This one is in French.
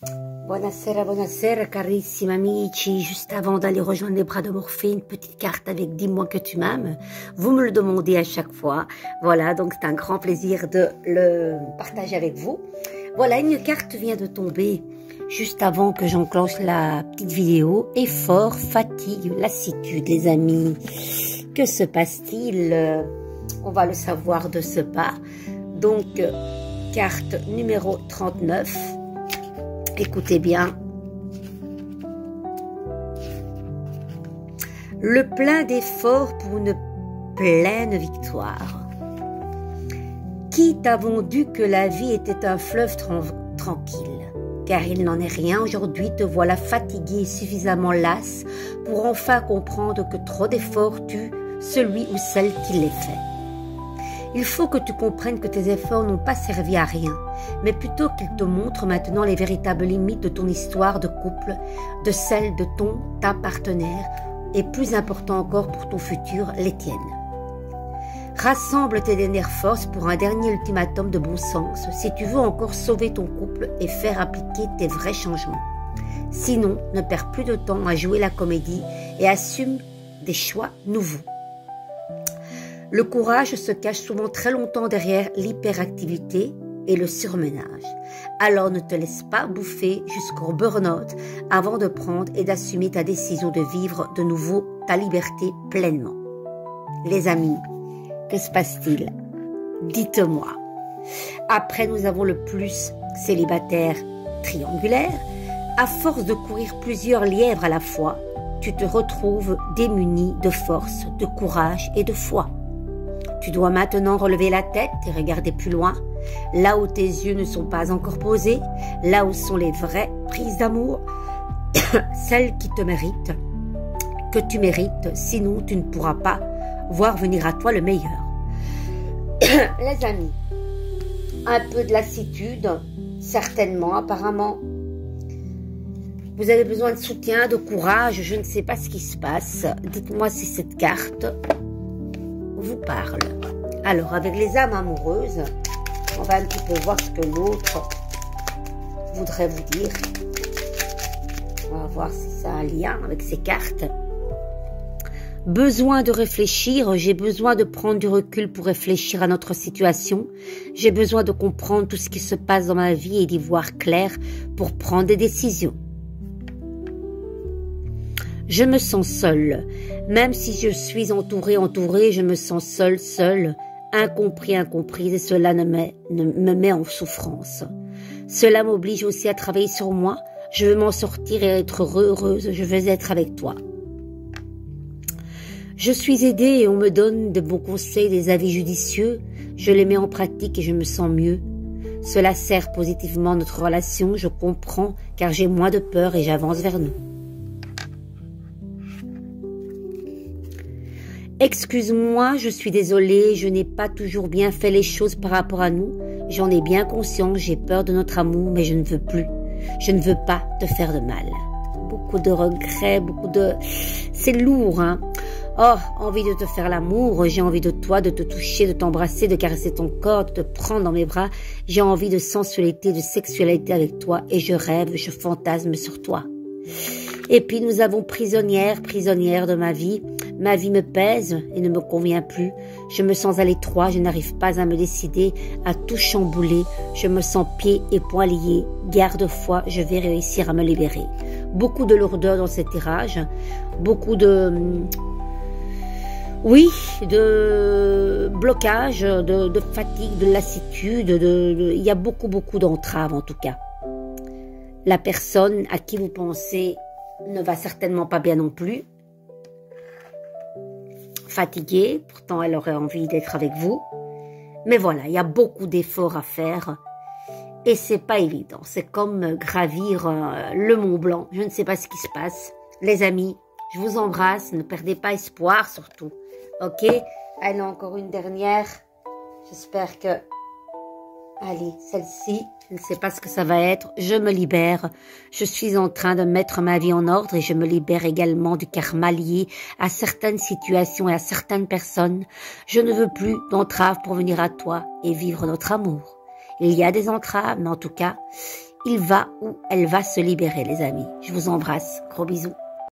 Buonasera, buonasera, carissimi amici. Juste avant d'aller rejoindre les bras de Morphée, une petite carte avec Dis-moi que tu m'aimes. Vous me le demandez à chaque fois. Voilà, donc c'est un grand plaisir de le partager avec vous. Voilà, une carte vient de tomber juste avant que j'enclenche la petite vidéo. Effort, fatigue, lassitude, les amis. Que se passe-t-il? On va le savoir de ce pas. Donc, carte numéro 39. Écoutez bien. Le plein d'efforts pour une pleine victoire. Qui t'a vendu que la vie était un fleuve tranquille? Car il n'en est rien aujourd'hui, te voilà fatigué et suffisamment lasse pour enfin comprendre que trop d'efforts tue celui ou celle qui les fait. Il faut que tu comprennes que tes efforts n'ont pas servi à rien, mais plutôt qu'ils te montrent maintenant les véritables limites de ton histoire de couple, de celle de ta partenaire, et plus important encore pour ton futur, les tiennes. Rassemble tes dernières forces pour un dernier ultimatum de bon sens, si tu veux encore sauver ton couple et faire appliquer tes vrais changements. Sinon, ne perds plus de temps à jouer la comédie et assume des choix nouveaux. Le courage se cache souvent très longtemps derrière l'hyperactivité et le surmenage. Alors ne te laisse pas bouffer jusqu'au burn-out avant de prendre et d'assumer ta décision de vivre de nouveau ta liberté pleinement. Les amis, que se passe-t-il? Dites-moi. Après, nous avons le plus célibataire triangulaire. À force de courir plusieurs lièvres à la fois, tu te retrouves démuni de force, de courage et de foi. Tu dois maintenant relever la tête et regarder plus loin, là où tes yeux ne sont pas encore posés, là où sont les vraies prises d'amour, celles qui te méritent, que tu mérites, sinon tu ne pourras pas voir venir à toi le meilleur. Les amis, un peu de lassitude, certainement, apparemment. Vous avez besoin de soutien, de courage, je ne sais pas ce qui se passe. Dites-moi si cette carte vous parle. Alors, avec les âmes amoureuses, on va un petit peu voir ce que l'autre voudrait vous dire. On va voir si ça a un lien avec ces cartes. Besoin de réfléchir, j'ai besoin de prendre du recul pour réfléchir à notre situation. J'ai besoin de comprendre tout ce qui se passe dans ma vie et d'y voir clair pour prendre des décisions. Je me sens seule. Même si je suis entourée, je me sens seule, incomprise, et cela me met en souffrance. Cela m'oblige aussi à travailler sur moi. Je veux m'en sortir et être heureuse. Je veux être avec toi. Je suis aidée et on me donne de bons conseils, des avis judicieux. Je les mets en pratique et je me sens mieux. Cela sert positivement notre relation. Je comprends car j'ai moins de peur et j'avance vers nous. Excuse-moi, je suis désolée, je n'ai pas toujours bien fait les choses par rapport à nous. J'en ai bien conscience, j'ai peur de notre amour, mais je ne veux plus. Je ne veux pas te faire de mal. Beaucoup de regrets, C'est lourd, hein. Oh, envie de te faire l'amour, j'ai envie de toi, de te toucher, de t'embrasser, de caresser ton corps, de te prendre dans mes bras. J'ai envie de sensualité, de sexualité avec toi et je rêve, je fantasme sur toi. Et puis nous avons prisonnière de ma vie. Ma vie me pèse et ne me convient plus. Je me sens à l'étroit, je n'arrive pas à me décider, à tout chambouler. Je me sens pieds et poings liés. Garde-foi, je vais réussir à me libérer. Beaucoup de lourdeur dans ces tirages. Beaucoup de... Oui, de blocage, de fatigue, de lassitude. Il y a beaucoup d'entraves en tout cas. La personne à qui vous pensez ne va certainement pas bien non plus. Fatiguée, pourtant elle aurait envie d'être avec vous. Mais voilà, il y a beaucoup d'efforts à faire et c'est pas évident. C'est comme gravir le Mont Blanc. Je ne sais pas ce qui se passe. Les amis, je vous embrasse, ne perdez pas espoir surtout. Ok, allez, encore une dernière. J'espère que... Allez, celle-ci, je ne sais pas ce que ça va être. Je me libère. Je suis en train de mettre ma vie en ordre et je me libère également du karma lié à certaines situations et à certaines personnes. Je ne veux plus d'entraves pour venir à toi et vivre notre amour. Il y a des entraves, mais en tout cas, il va ou elle va se libérer, les amis. Je vous embrasse. Gros bisous.